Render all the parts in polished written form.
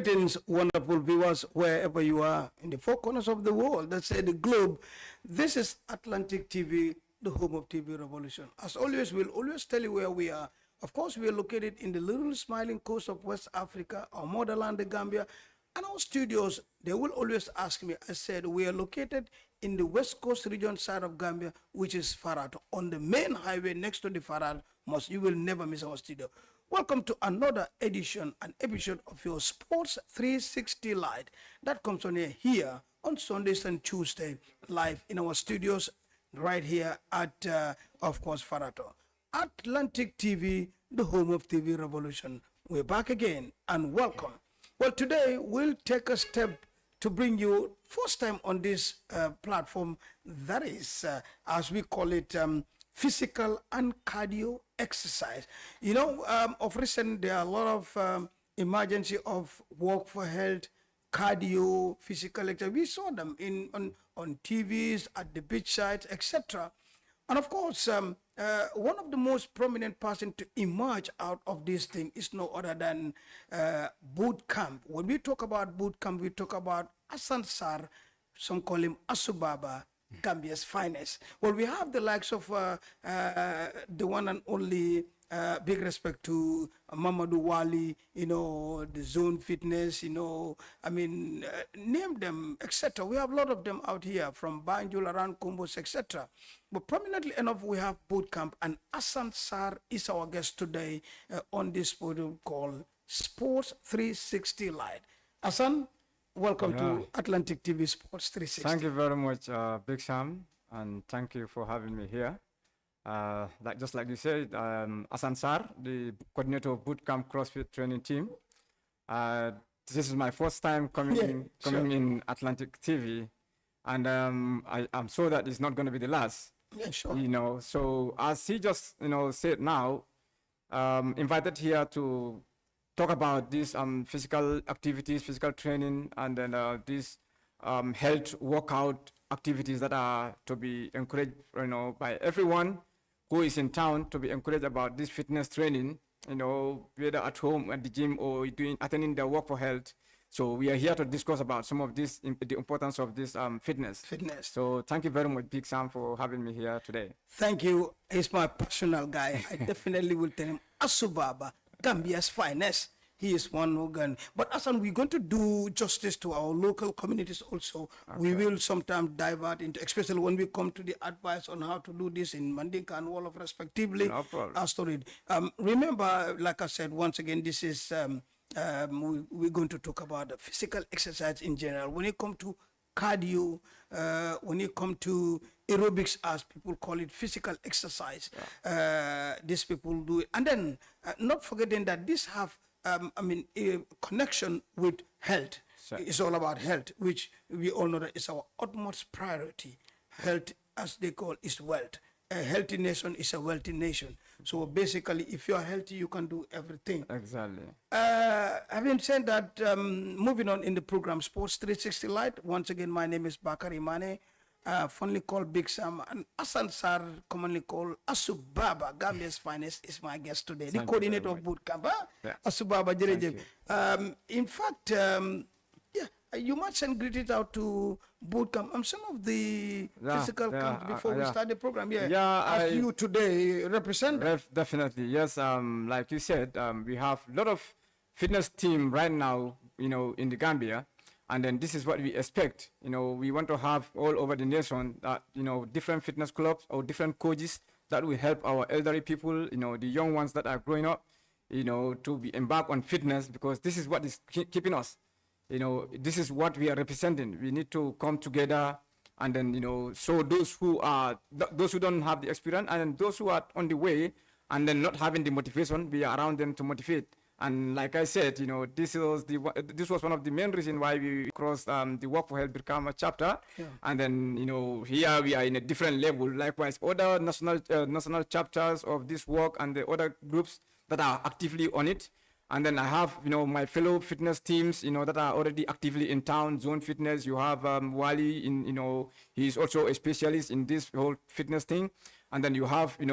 Greetings, wonderful viewers, wherever you are in the four corners of the world, let's say the globe. This is Atlantic TV, the home of TV revolution. As always, we'll always tell you where we are. Of course, we are located in the little smiling coast of West Africa, our motherland, the Gambia, and our studios. They will always ask me, I said, we are located in the West Coast region side of Gambia, which is Farad, on the main highway next to the Farad Mosque. You will never miss our studio. Welcome to another edition, an episode of your Sports 360 Light that comes on here on Sundays and Tuesday, live in our studios right here at, of course, Farato. Atlantic TV, the home of TV revolution. We're back again and welcome. Well, today we'll take a step to bring you first time on this platform, that is, as we call it, physical and cardio exercise. You know, of recent, there are a lot of emergency of work for health, cardio, physical exercise. We saw them on TVs, at the beach sites, etc. And of course, one of the most prominent person to emerge out of this thing is no other than boot camp. When we talk about boot camp, we talk about Assan Sarr, some call him Asubaba, Gambia's finest. Well, we have the likes of the one and only, big respect to Mamadou Wali, you know, the Zone Fitness, you know, I mean, name them, etc. We have a lot of them out here from Banjul, around Combos, etc. But prominently enough, we have boot camp, and Assan Sarr is our guest today on this podium called Sports 360 Light. Assan, welcome to Atlantic TV Sports 360. Thank you very much, Big Sam, and thank you for having me here. Just like you said, Assan Sarr, the coordinator of Bootcamp CrossFit training team. This is my first time coming in Atlantic TV, and I'm sure that it's not going to be the last. Yeah, sure. You know, so as he just said now, invited here to talk about these physical activities, physical training, and then these health workout activities that are to be encouraged, by everyone who is in town, to be encouraged about this fitness training, whether at home, at the gym, or attending their work for health. So we are here to discuss about some of this, the importance of this fitness. So thank you very much, Big Sam, for having me here today. Thank you. He's my personal guy. I definitely will tell him, Asubaba, Gambia's finest. He is one organ. But Assan, we're going to do justice to our local communities also. Okay. We will sometimes divert into, especially when we come to the advice on how to do this in Mandinka and Wolof respectively. No problem. Our story. Remember, like I said, once again, this is, we're going to talk about the physical exercise in general. When it comes to cardio, when it comes to aerobics, as people call it, physical exercise, these people do it. And then, not forgetting that this have a connection with health. Sure. It's all about health, which we all know that is our utmost priority. Health, as they call, is wealth. A healthy nation is a wealthy nation. So basically, if you're healthy, you can do everything. Exactly. Having said that, moving on in the program, Sports 360 Light. Once again, my name is Bakary Manneh, fondly called Big Sam, and Assan Sarr, commonly called Asubaba, Gambia's finest, is my guest today. The coordinator of Bootcamp, Asubaba Jerejeb. In fact, you might send greetings out to Bootcamp. Some of the physical camps before we start the program. As you today represent. Definitely, yes. Like you said, we have a lot of fitness team right now, in the Gambia. And then this is what we expect. We want to have all over the nation that, different fitness clubs or different coaches that will help our elderly people, the young ones that are growing up, to be embark on fitness, because this is what is keeping us. This is what we are representing. We need to come together and then, show those who don't have the experience, and then those who are on the way and then not having the motivation, we are around them to motivate. And like I said, this was one of the main reasons why we crossed the Work for Health become a chapter. Yeah. And then, here we are in a different level. Likewise, other national chapters of this work and the other groups that are actively on it. And then I have, my fellow fitness teams, that are already actively in town. Zone Fitness, you have Wali, he's also a specialist in this whole fitness thing. And then you have, the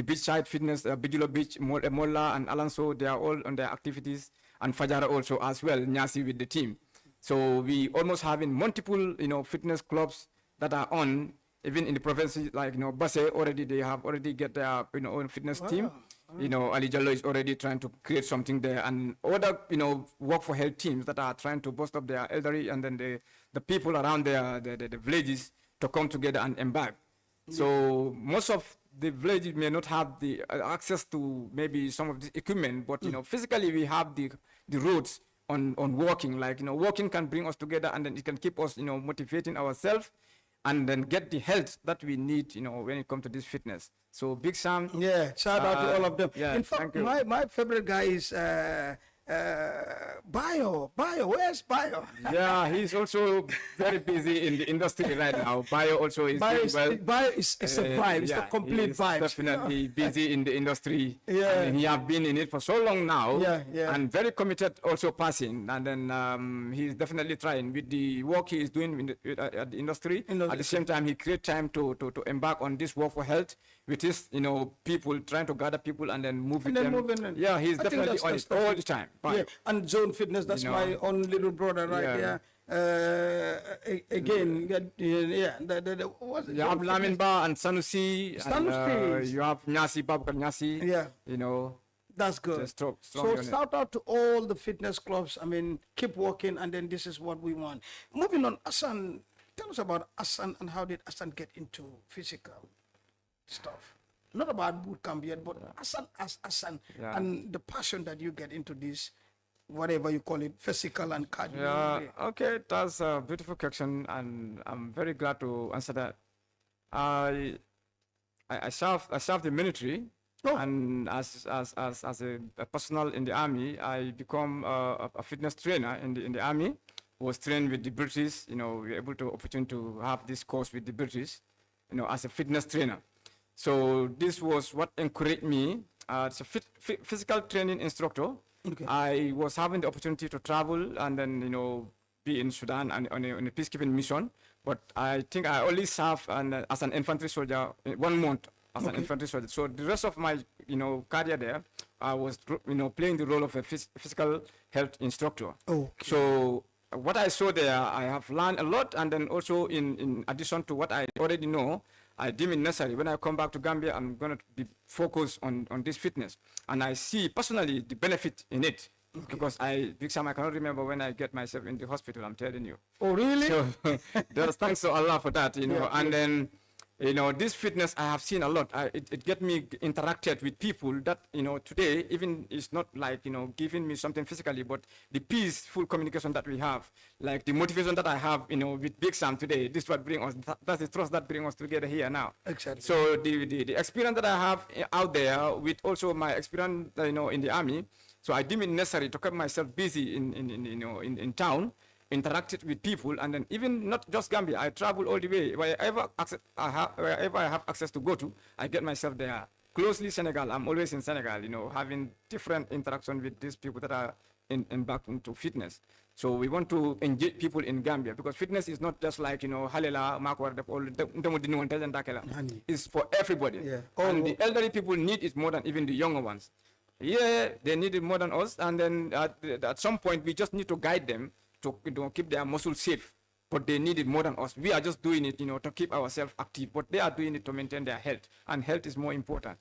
beachside fitness, Bijulo Beach, Mola and Alonso, they are all on their activities. and Fajara also as well, Nyasi with the team. So we almost having multiple, fitness clubs that are on, even in the provinces like, Basse already, they have already get their, own fitness team. Ali Jallo is already trying to create something there, and other, work for health teams that are trying to boost up their elderly and then the people around the villages to come together and embark. So most of the villages may not have the access to maybe some of the equipment, but physically we have the roads on walking. Like walking can bring us together, and then it can keep us motivating ourselves, and then get the health that we need when it comes to this fitness. So Big Sam. Yeah, shout out to all of them. Yeah, in fact, my favorite guy is Bio. Where's Bio? Yeah, he's also very busy in the industry right now. Bio also is Bio doing is, well. Bio is a vibe. It's the complete he's vibe. definitely busy in the industry. Yeah. And he has been in it for so long now. Yeah. And very committed also passing. And then he's definitely trying with the work he is doing at the industry. At the same time, he creates time to embark on this work for health with his, people, trying to gather people and then move with them. Yeah, he's definitely on it all the time. Yeah, and Zone Fitness, that's my own little brother right there. Again, what's it? You have Lamin Ba and Sanusi. And, you have Nyasi, Babakar Nyasi. Yeah. That's good. Strong So shout out to all the fitness clubs. I mean, keep working, and then this is what we want. Moving on, Assan, tell us about Assan and how did Assan get into physical stuff? Not about boot camp yet, but Assan as Assan and the passion that you get into this, whatever you call it, physical and cardio. Yeah, okay, that's a beautiful question, and I'm very glad to answer that. I served the military, and as a personnel in the army, I become a fitness trainer in the army. Was trained with the British. We were able to opportunity to have this course with the British, as a fitness trainer. So this was what encouraged me as a physical training instructor. Okay. I was having the opportunity to travel and then, be in Sudan and on a peacekeeping mission. But I think I only served as an infantry soldier 1 month as an infantry soldier. So the rest of my, career there, I was, playing the role of a physical health instructor. Okay. So what I saw there, I have learned a lot. And then also in addition to what I already know, I deem it necessary. When I come back to Gambia, I'm going to be focused on this fitness. And I see personally the benefit in it. Okay. Because Big Sam, I cannot remember when I get myself in the hospital, I'm telling you. Oh, really? So there's thanks to Allah for that, And then, this fitness I have seen a lot. It get me interacted with people that, today, even it's not like, giving me something physically, but the peaceful communication that we have, like the motivation that I have, with Big Sam today, this is what brings us, that's the trust that brings us together here now. Exactly. So the experience that I have out there with also my experience, in the army, so I deem it necessary to keep myself busy in town, interacted with people, and then even not just Gambia, I travel all the way. Wherever I have access to go to, I get myself there. Closely Senegal, I'm always in Senegal, having different interaction with these people that are embarked into fitness. So we want to engage people in Gambia because fitness is not just like, Halela, it's for everybody. Yeah. And the elderly people need it more than even the younger ones. Yeah, they need it more than us. And then at some point, we just need to guide them to keep their muscles safe, but they need it more than us. We are just doing it, to keep ourselves active, but they are doing it to maintain their health, and health is more important.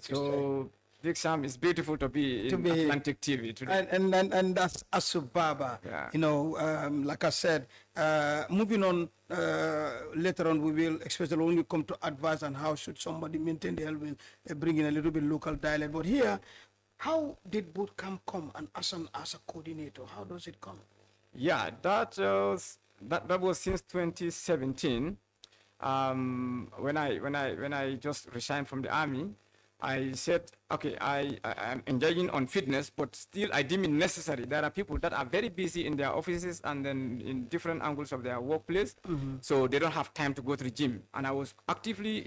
So, Big Sam, it's beautiful to be in Atlantic TV today. And that's Asubaba. Yeah. Like I said, moving on, later on we will especially when we come to advice on how should somebody maintain the health, we'll bring in a little bit local dialect. But here, how did boot camp come and Assan as a coordinator? How does it come? Yeah, that was since 2017. When I just resigned from the army, I said, okay, I'm engaging on fitness, but still I deem it necessary. There are people that are very busy in their offices and then in different angles of their workplace, so they don't have time to go to the gym. And I was actively,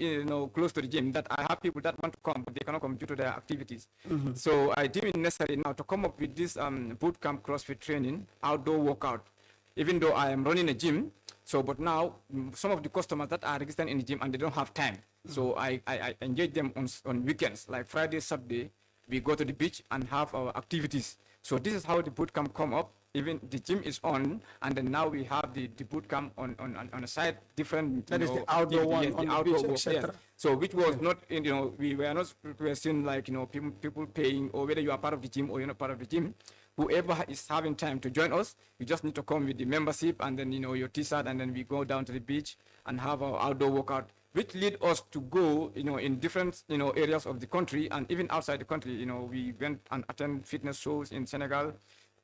close to the gym. That I have people that want to come, but they cannot come due to their activities. So I deem it necessary now to come up with this boot camp CrossFit training, outdoor workout. Even though I am running a gym, but now some of the customers that are registered in the gym and they don't have time. So I engage them on weekends, like Friday, Saturday, we go to the beach and have our activities. So this is how the boot camp come up. Even the gym is on, and then now we have the boot camp on a side, different. That is the outdoor one, yes, on the the outdoor beach, work, etc. yes. So which was not, we were not seeing like, people paying, or whether you are part of the gym or you're not part of the gym. Whoever is having time to join us, you just need to come with the membership and then, your t-shirt, and then we go down to the beach and have our outdoor workout, which lead us to go, in different, areas of the country and even outside the country. We went and attend fitness shows in Senegal.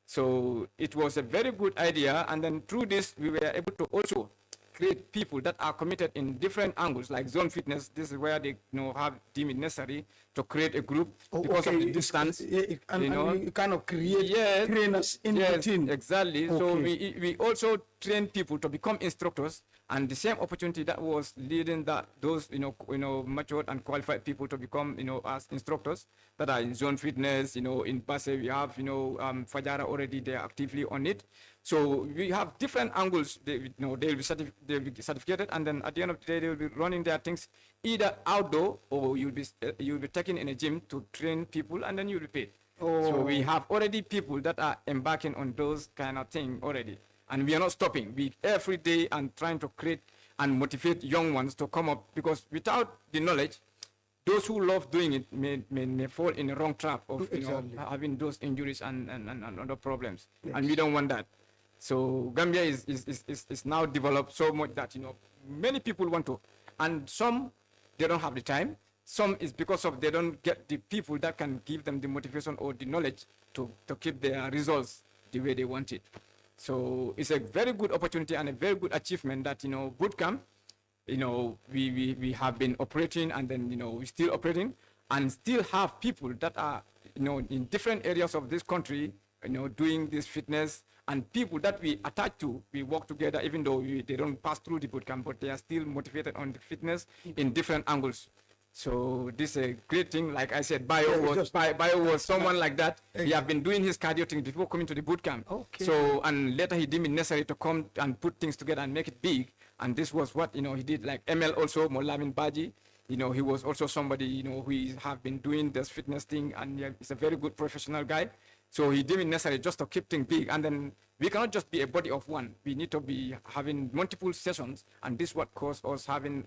So it was a very good idea. And then through this, we were able to also create people that are committed in different angles, like Zone Fitness. This is where they have deemed it necessary to create a group because of the distance. And you kind of create trainers in between. Exactly. Okay. So we also train people to become instructors, and the same opportunity that was leading those matured and qualified people to become as instructors that are in Zone Fitness. In Basse we have Fajara already, they are actively on it. So we have different angles. They'll be certificated, and then at the end of the day, they will be running their things either outdoor, or you'll be taken in a gym to train people, and then you'll be paid. So we have already people that are embarking on those kind of thing already, and we are not stopping. We every day and trying to create and motivate young ones to come up, because without the knowledge, those who love doing it may fall in the wrong trap of having those injuries and other problems, and we don't want that. So Gambia is now developed so much that many people want to, and some they don't have the time. Some is because of they don't get the people that can give them the motivation or the knowledge to keep their results the way they want it. So it's a very good opportunity and a very good achievement that boot camp, we have been operating, and then we're still operating, and still have people that are in different areas of this country doing this fitness, and people that we attach to, we work together, even though they don't pass through the boot camp, but they are still motivated on the fitness in different angles. So this is a great thing. Like I said, Bio was someone like that. He have been doing his cardio thing before coming to the boot camp. Okay. So, and later he deemed it necessary to come and put things together and make it big. And this was what he did. Like ML also, Molamin Baji. He was also somebody who have been doing this fitness thing, and he's a very good professional guy. So he deemed it necessary just to keep things big, and then we cannot just be a body of one. We need to be having multiple sessions, and this is what caused us having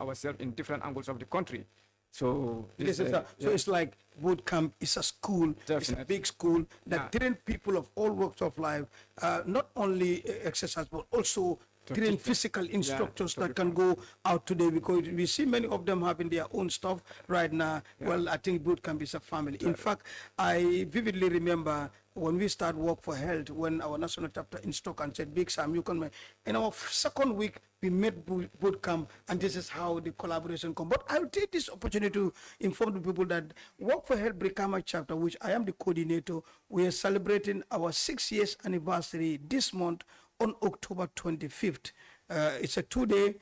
ourselves in different angles of the country. So it's like boot camp is a school. Definitely. It's a big school that train people of all walks of life, not only exercise but also train physical instructors that can go out today, because we see many of them having their own stuff right now. Well, I think boot camp is a family. In fact, I vividly remember when we start Work for Health, when our national chapter in Stockholm said, Big Sam, you can. In our second week, we met boot camp, and this is how the collaboration comes. But I'll take this opportunity to inform the people that Work for Health Brikama chapter, which I am the coordinator, we are celebrating our 6 years anniversary this month on October 25th. It's a 2-day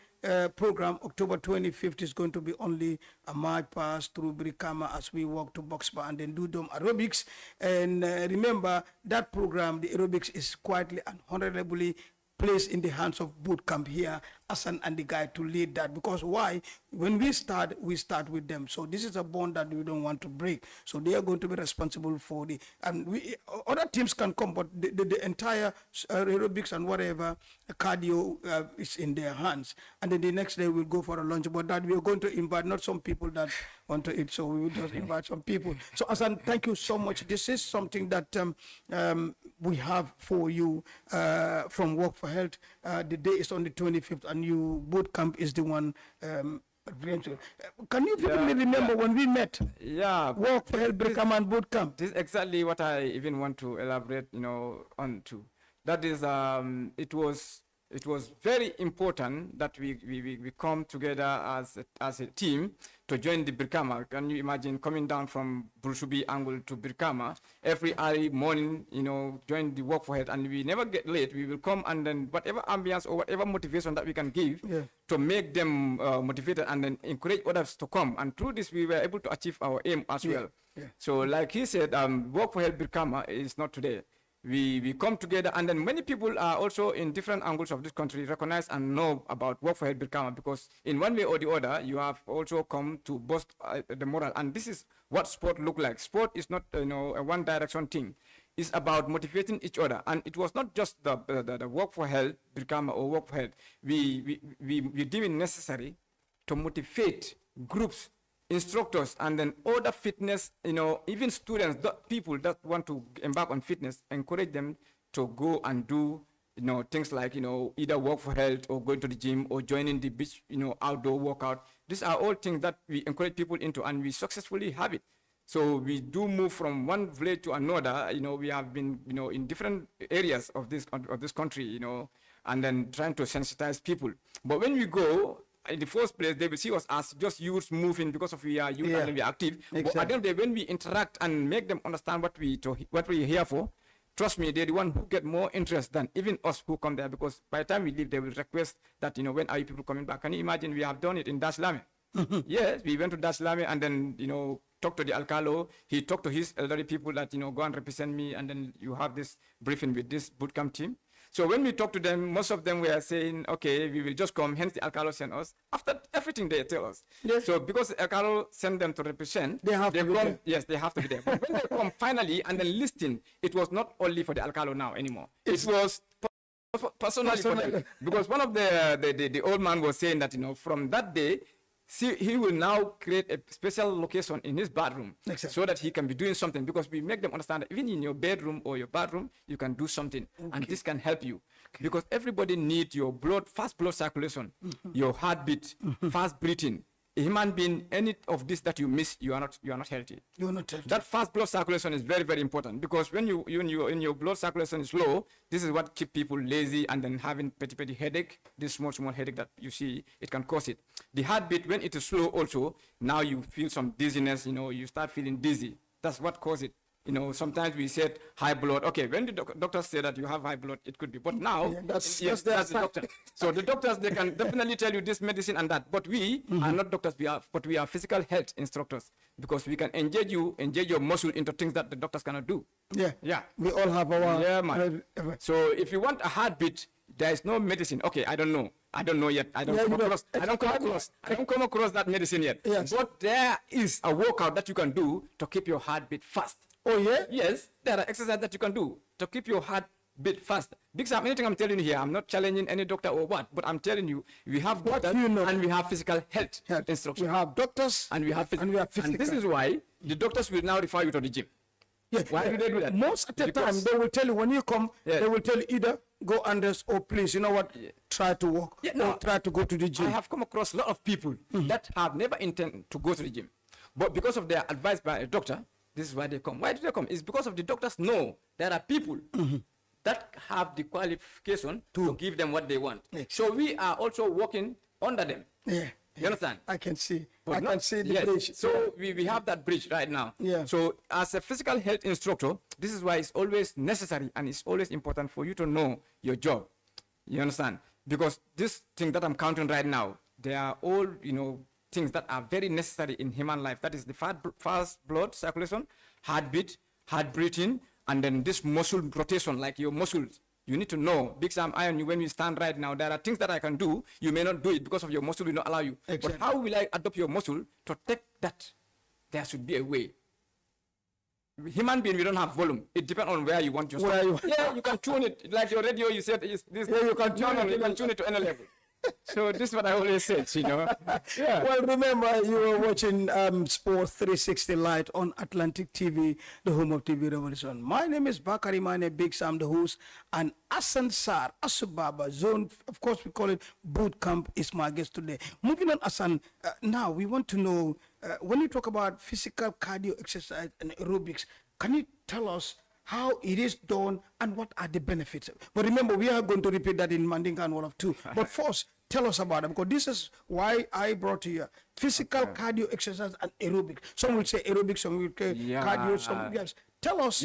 program. October 25th is going to be only a march pass through Brikama as we walk to Boxbar and then do them aerobics. And remember, that program, the aerobics, is quietly and honorably placed in the hands of boot camp here, Assan and the guy to lead that. Because why? When we start with them. So this is a bond that we don't want to break. So they are going to be responsible for and other teams can come, but the entire aerobics and whatever cardio is in their hands. And then the next day we'll go for a lunch. But that we are going to invite not some people that want to eat, so we will just invite some people. So Assan, thank you so much. This is something that we have for you from Work for Health. The day is on the 25th, and you boot camp is the one. Can you vividly remember when we met? Yeah. Work for Health Brikama and boot camp. This is exactly what I even want to elaborate, on to. That is, it was very important that we come together as a team to join the Brikama. Can you imagine coming down from Bursubi angle to Brikama every early morning, join the Work for Health, and we never get late. We will come, and then whatever ambience or whatever motivation that we can give to make them motivated, and then encourage others to come. And through this, we were able to achieve our aim as well. So like he said, Work for Health Brikama is not today. we come together, and then many people are also in different angles of this country recognize and know about work for health Brikama, because in one way or the other you have also come to boost the moral. And this is what sport look like. Sport is not a one direction thing. It's about motivating each other. And it was not just the work for health Brikama or work for health. We deem it necessary to motivate groups, instructors, and then other fitness, even students, people that want to embark on fitness, encourage them to go and do, things like, either work for health or going to the gym or joining the beach, outdoor workout. These are all things that we encourage people into, and we successfully have it. So we do move from one village to another. We have been, in different areas of this country, and then trying to sensitize people. But when we go, in the first place, they will see us as just youths moving because of we are youth and we are active. Exactly. But at the end of the day, when we interact and make them understand what we're here for, trust me, they're the one who get more interest than even us who come there, because by the time we leave, they will request that, when are you people coming back? Can you imagine? We have done it in Daslame. Yes, we went to Daslame and then, talked to the Alcalo. He talked to his elderly people that, go and represent me, and then you have this briefing with this bootcamp team. So when we talk to them, most of them were saying, okay, we will just come, hence the Alcalo sent us. After everything they tell us. Yes. So because the Alcalo sent them to represent, they have to be there. Yes, they have to be there. But when they come finally and then listing, it was not only for the Alcalo now anymore. It was personally for them. Because one of the old man was saying that, from that day, see, he will now create a special location in his bathroom. Exactly. So that he can be doing something, because we make them understand that even in your bedroom or your bathroom, you can do something. Okay. And this can help you. Okay. Because everybody needs your fast blood circulation, your heartbeat, fast breathing. A human being, any of this that you miss, you are not healthy. You are not healthy. That fast blood circulation is very, very important, because when your blood circulation is low, this is what keeps people lazy and then having petty headache. This small headache that you see, it can cause it. The heartbeat, when it is slow also, now you feel some dizziness, you start feeling dizzy. That's what causes it. Sometimes we said high blood. Okay, when the doctors say that you have high blood, it could be. But now, that's the doctor. So the doctors, they can definitely tell you this medicine and that. But we are not doctors, we are physical health instructors, because we can engage your muscle into things that the doctors cannot do. Yeah. Yeah. We all have our... Yeah, man. So if you want a heartbeat, there is no medicine. Okay, I don't know yet. I don't come across that medicine yet. Yes. But there is a workout that you can do to keep your heartbeat fast. Oh, yeah? Yes, there are exercises that you can do to keep your heart beat fast. Big Sam, anything I'm telling you here, I'm not challenging any doctor or what, but I'm telling you, we have doctors and we have physical health instruction. We have doctors and we have physical. And this is why the doctors will now refer you to the gym. Yes. Why do they do that? Most of the time, they will tell you when you come, they will tell you either go undress or please, you know what, try to walk or try to go to the gym. I have come across a lot of people that have never intended to go to the gym, but because of their advice by a doctor, this is why they come. Why do they come? It's because of the doctors know there are people that have the qualification to give them what they want. So we are also working under them. Yeah. You understand? I can see. I can see the bridge. So we have that bridge right now. Yeah. So as a physical health instructor, this is why it's always necessary and it's always important for you to know your job. You understand? Because this thing that I'm counting right now, they are all, things that are very necessary in human life. That is the fast blood circulation, heartbeat, heart breathing, and then this muscle rotation, like your muscles. You need to know, Big Sam, when we stand right now, there are things that I can do. You may not do it because of your muscle will not allow you. Exactly. But how will I adopt your muscle to take that? There should be a way. Human being, we don't have volume. It depends on where you want your stuff. Yeah, you can tune it. Like your radio, you said, is this. Yeah, you can tune it to any level. So this is what I always said, Yeah. Well, remember, you were watching Sport 360 Light on Atlantic TV, the home of TV Revolution. My name is Bakary Manneh, Big Sam, the host, and Assan Sarr, Asubaba, Zone, of course we call it Boot Camp, is my guest today. Moving on, Assan, now we want to know, when you talk about physical cardio exercise and aerobics, can you tell us how it is done and what are the benefits? But remember, we are going to repeat that in Mandinka and Wolof too. But first, tell us about it, because this is why I brought you here. Physical cardio exercise and aerobic. Some will say aerobic, some will say cardio, some yes. Tell us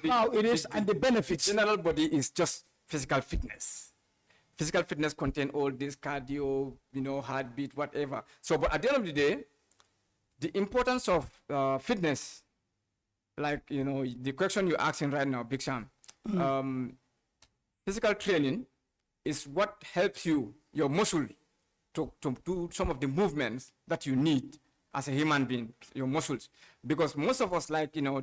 how it is and the benefits. General body is just physical fitness. Physical fitness contains all this cardio, heartbeat, whatever. So, but at the end of the day, the importance of fitness, like, the question you're asking right now, Big Sam, physical training is what helps you, your muscle, to do some of the movements that you need as a human being, your muscles. Because most of us, like, you know,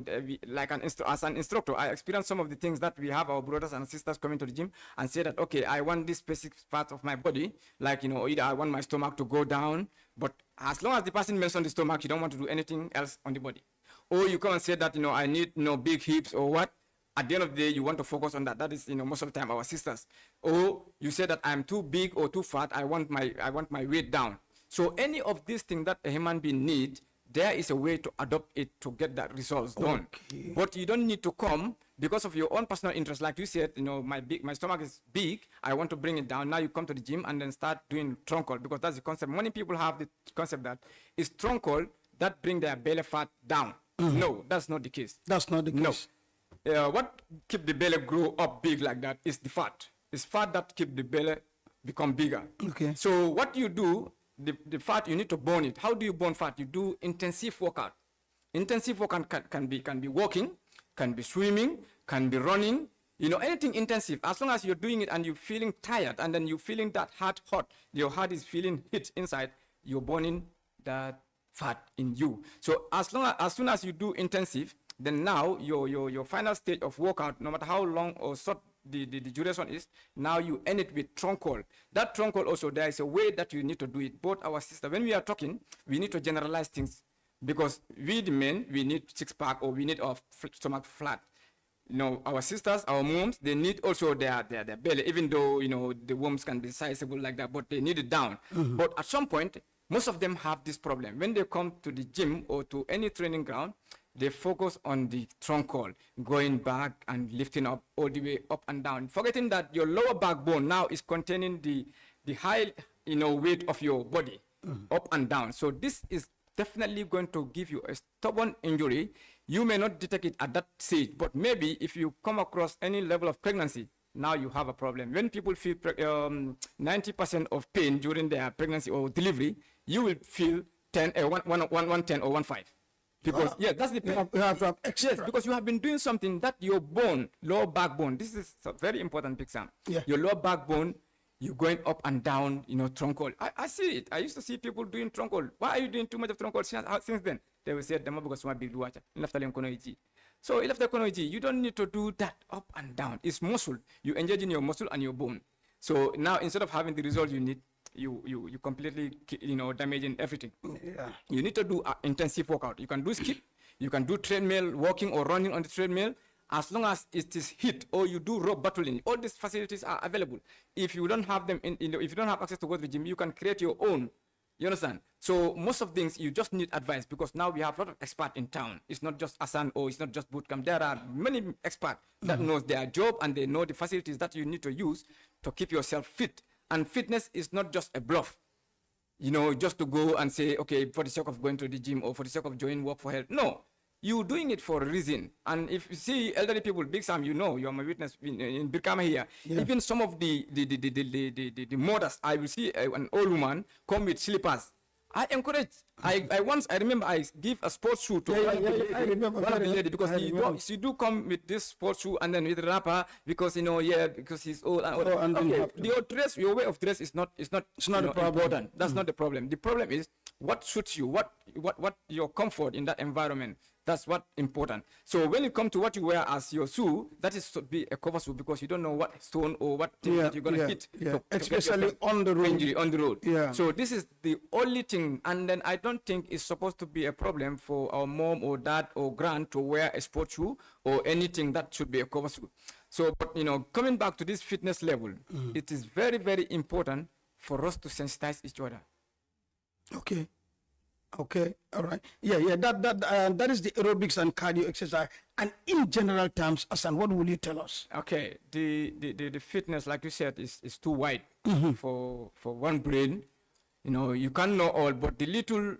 as an instructor, I experience some of the things that we have our brothers and sisters coming to the gym and say that, okay, I want this specific part of my body, like, you know, either I want my stomach to go down, but as long as the person mentions the stomach, you don't want to do anything else on the body. Or you come and say that, you know, I need, you know, big hips or what. At the end of the day, you want to focus on that. That is, you know, most of the time our sisters. Or you say that I'm too big or too fat. I want my weight down. So any of these things that a human being needs, there is a way to adopt it to get that results done. Okay. But you don't need to come because of your own personal interest. Like you said, you know, my stomach is big. I want to bring it down. Now you come to the gym and then start doing trunk call, because that's the concept. Many people have the concept that it's trunk call that bring their belly fat down. No, that's not the case. That's not the case. No. What keep the belly grow up big like that is the fat. It's fat that keep the belly become bigger. Okay. So what you do, the fat, you need to burn it. How do you burn fat? You do intensive workout. Intensive workout can be walking, can be swimming, can be running. You know, anything intensive. As long as you're doing it and you're feeling tired, and then you're feeling that heart hot, your heart is feeling heat inside, you're burning that fat in you. So as soon as you do intensive, then now your final stage of workout, no matter how long or short the duration is, now you end it with trunk call. That trunk call also, there is a way that you need to do it. Both our sister, when we are talking, we need to generalize things, because we the men, we need six pack, or we need our stomach flat. You know, our sisters, our moms, they need also their belly, even though, you know, the wombs can be sizable like that, but they need it down. But at some point, most of them have this problem. When they come to the gym or to any training ground, they focus on the trunk call, going back and lifting up all the way up and down, forgetting that your lower backbone now is containing the high, you know, weight of your body up and down. So this is definitely going to give you a stubborn injury. You may not detect it at that stage, but maybe if you come across any level of pregnancy, now you have a problem. When people feel 90% of pain during their pregnancy or delivery, you will feel 110 or 15. Because that's the pain. You have to have extra. Yes, because you have been doing something that your bone, lower backbone, this is a very important, Big Sam. Yeah. Your lower backbone, you're going up and down, you know, trunk call. I see it. I used to see people doing trunk call. Why are you doing too much of trunk call since then? They will say, because you big watcher. So you don't need to do that up and down. It's muscle. You engage in your muscle and your bone. So now, instead of having the result you need, you completely, you know, damaging everything. Yeah. You need to do intensive workout. You can do skip, you can do treadmill, walking or running on the treadmill, as long as it is hit, or you do rope battling. All these facilities are available. If you don't have them, if you don't have access to go to the gym, you can create your own. You understand? So most of things, you just need advice, because now we have a lot of experts in town. It's not just Assan, or it's not just bootcamp. There are many experts that knows their job, and they know the facilities that you need to use to keep yourself fit. And fitness is not just a bluff, you know, just to go and say, okay, for the sake of going to the gym or for the sake of joining Work for Health. No, you're doing it for a reason. And if you see elderly people, Big Sam, you know, you're my witness in Birkama here. Yeah. Even some of the mothers, I will see an old woman come with slippers. I encourage. I remember I give a sports shoe to I remember one of the lady, because she do come with this sports shoe and then with the wrapper, because, you know, because he's old and old. Okay, your way of dress is not a problem. Important. That's not the problem. The problem is what suits you, what your comfort in that environment. That's what important. So when it comes to what you wear as your shoe, that is to be a cover shoe, because you don't know what stone or what thing that you're gonna hit. Yeah. Especially on the road. Injury on the road. Yeah. So this is the only thing, and then I don't think it's supposed to be a problem for our mom or dad or grand to wear a sports shoe or anything that should be a cover shoe. So, but, you know, coming back to this fitness level, it is very, very important for us to sensitize each other. Okay. Okay, all right. Yeah. That is the aerobics and cardio exercise. And in general terms, Assan, what will you tell us? Okay, the fitness, like you said, is too wide for one brain. You know, you can't know all, but the little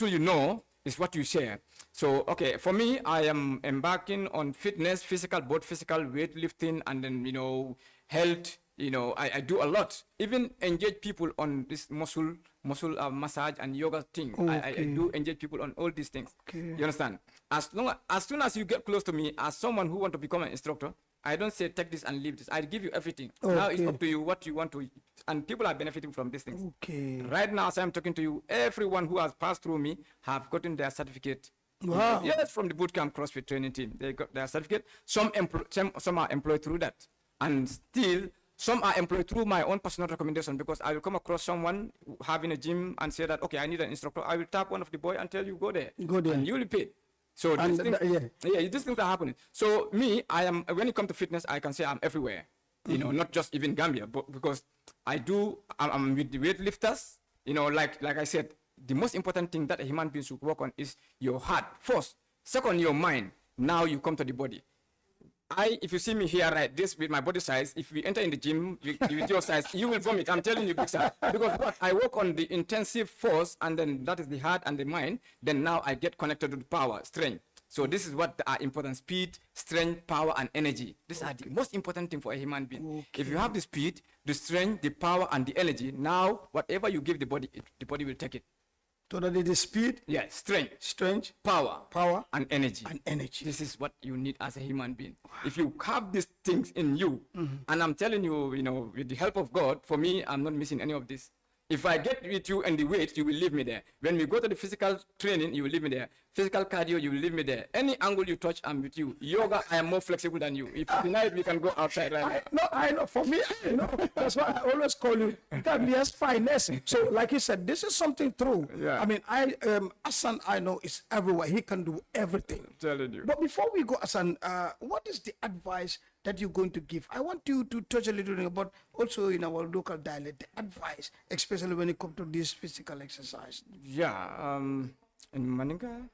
you know is what you share. So, okay, for me, I am embarking on fitness, both physical weightlifting, and then, you know, health. You know, I do a lot. Even engage people on this muscle muscle massage and yoga thing. I do engage people on all these things. You understand? As soon as you get close to me, as someone who want to become an instructor, I don't say take this and leave this. I give you everything. Now it's up to you what you want to, and people are benefiting from these things. Right now, as I'm talking to you, everyone who has passed through me have gotten their certificate. Wow. Yes, from the bootcamp CrossFit training team, they got their certificate. Some are employed through that, and still some are employed through my own personal recommendation, because I will come across someone having a gym and say that, okay, I need an instructor. I will tap one of the boy and tell you go there, and you will pay. So these things, these things are happening. So me, I am, when it comes to fitness, I can say I'm everywhere. You know, not just even Gambia, but because I'm with the weightlifters. You know, like I said, the most important thing that a human being should work on is your heart first. Second, your mind. Now you come to the body. If you see me here, right, this with my body size, if we enter in the gym with your size, you will vomit. I'm telling you, big sir. Because what? I work on the intensive force, and then that is the heart and the mind. Then now I get connected to the power, strength. So this is what are important: speed, strength, power, and energy. These are the most important thing for a human being. If you have the speed, the strength, the power, and the energy, now whatever you give the body will take it. So that it is speed, strength, power, and energy. This is what you need as a human being. If you have these things in you, and I'm telling you, you know, with the help of God, for me, I'm not missing any of this. If I get with you and the weight, you will leave me there. When we go to the physical training, you will leave me there. Physical cardio, you will leave me there. Any angle you touch, I'm with you. Yoga, I am more flexible than you. If tonight we can go outside right now. I know. For me, I know. That's why I always call you Gambia's finest. So, like you said, this is something true. Yeah. I mean, Assan, I know, is everywhere. He can do everything. I'm telling you. But before we go, Assan, what is the advice that you're going to give? I want you to touch a little bit about also in our local dialect, the advice, especially when it comes to this physical exercise. Yeah. In Maninga,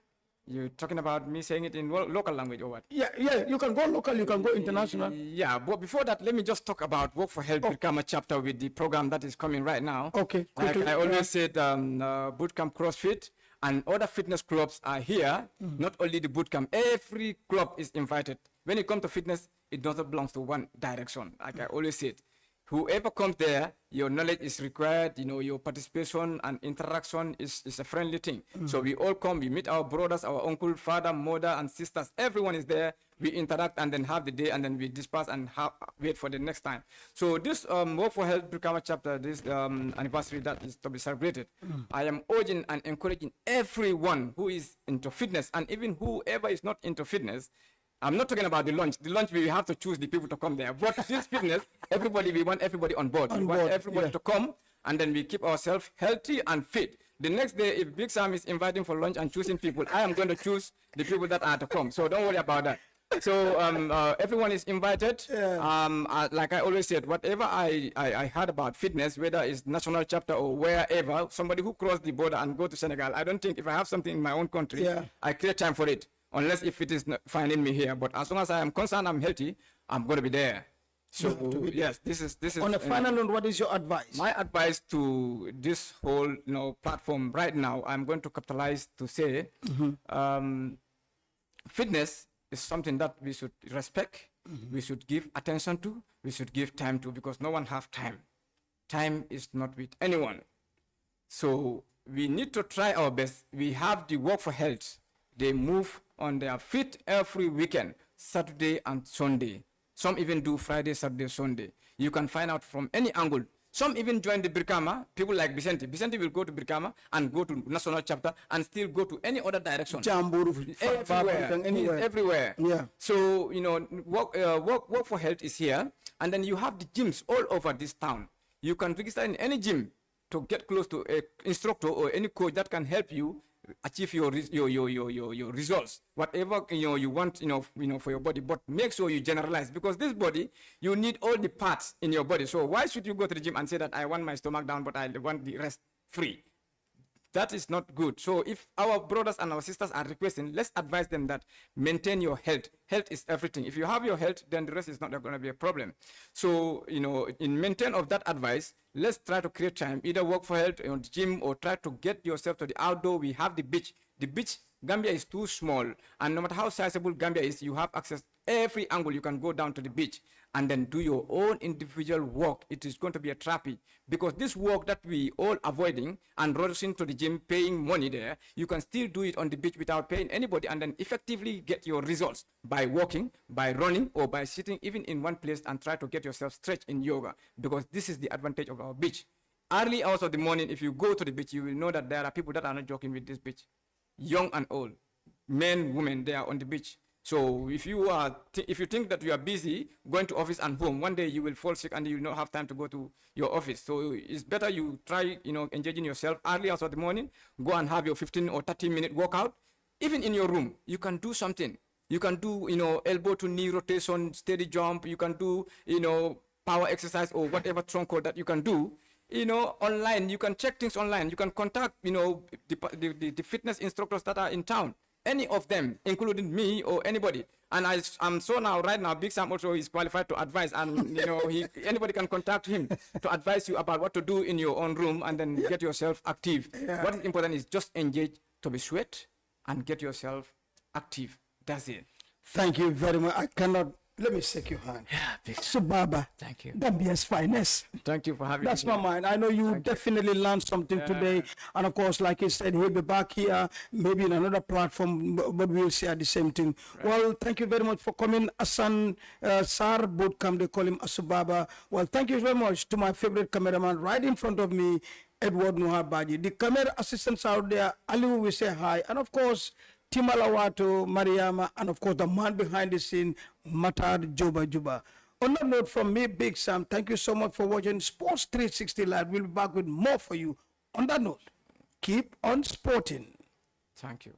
you're talking about me saying it in local language or what? Yeah. You can go local, you can go international. Yeah, but before that, let me just talk about Work for Health Brikama chapter with the program that is coming right now. Okay. Like I always said, Bootcamp CrossFit and other fitness clubs are here. Not only the bootcamp, every club is invited. When it comes to fitness, it doesn't belong to one direction. Like I always said, whoever comes there, your knowledge is required, you know, your participation and interaction is a friendly thing. So we all come, we meet our brothers, our uncle, father, mother, and sisters. Everyone is there. We interact and then have the day, and then we disperse and wait for the next time. So this Work for Health Brikama chapter, this anniversary that is to be celebrated, I am urging and encouraging everyone who is into fitness, and even whoever is not into fitness. I'm not talking about the lunch. The lunch, we have to choose the people to come there. But this fitness, we want everybody on board. We want everybody to come, and then we keep ourselves healthy and fit. The next day, if Big Sam is inviting for lunch and choosing people, I am going to choose the people that are to come. So don't worry about that. So everyone is invited. Like I always said, whatever I heard about fitness, whether it's national chapter or wherever, somebody who crossed the border and go to Senegal, I don't think if I have something in my own country, I create time for it. Unless if it is not finding me here, but as long as I am concerned, I'm healthy, I'm going to be there. So yes, this is. On a final note, what is your advice? My advice to this whole platform right now, I'm going to capitalize to say, fitness is something that we should respect, we should give attention to, we should give time to, because no one have time. Time is not with anyone. So we need to try our best. We have the Work for Health. They move on their feet every weekend, Saturday and Sunday. Some even do Friday, Saturday, Sunday. You can find out from any angle. Some even join the Brikama, people like Vicente. Vicente will go to Brikama and go to national chapter and still go to any other direction. Everywhere. Yeah. So, Work for Health is here. And then you have the gyms all over this town. You can register in any gym to get close to an instructor or any coach that can help you achieve your results, whatever you want for your body. But make sure you generalize, because this body, you need all the parts in your body. So why should you go to the gym and say that I want my stomach down but I want the rest free? That is not good. So if our brothers and our sisters are requesting, let's advise them that maintain your health. Health is everything. If you have your health, then the rest is not going to be a problem. So, in maintain of that advice, let's try to create time, either Work for Health on the gym or try to get yourself to the outdoor. We have the beach. The beach, Gambia is too small. And no matter how sizable Gambia is, you have access every angle. You can go down to the beach. and then do your own individual work, it is going to be a therapy. Because this work that we all avoiding and rushing to the gym, paying money there, you can still do it on the beach without paying anybody, and then effectively get your results by walking, by running, or by sitting even in one place and try to get yourself stretched in yoga. Because this is the advantage of our beach. Early hours of the morning, if you go to the beach, you will know that there are people that are not joking with this beach. Young and old, men, women, they are on the beach. So if you think that you are busy going to office and home, one day you will fall sick and you will not have time to go to your office. So it's better you try, engaging yourself early hours of the morning, go and have your 15 or 30-minute workout. Even in your room, you can do something. You can do, elbow to knee rotation, steady jump. You can do, power exercise or whatever trunk core that you can do. Online, you can check things online. You can contact, the fitness instructors that are in town. Any of them, including me or anybody. And I'm so right now, Big Sam also is qualified to advise, and anybody can contact him to advise you about what to do in your own room and then get yourself active. Yeah. What is important is just engage to be sweat and get yourself active. That's it. Thank you very much. Let me shake your hand. Yeah, Asubaba. Thank you. Gambia's finest. Thank you for having me. That's my mind. I know you definitely learned something today. And of course, like you said, he'll be back here, maybe in another platform, but we'll share the same thing. Right. Well, thank you very much for coming. Assan Sarr, both come, they call him Asubaba. Well, thank you very much to my favorite cameraman right in front of me, Edward Nuhabaji. The camera assistants out there, Aliu, we say hi. And of course, Timalawato, Mariama, and of course the man behind the scene, Matar Juba. On that note from me, Big Sam, thank you so much for watching Sports 360 Live. We'll be back with more for you. On that note, keep on sporting. Thank you.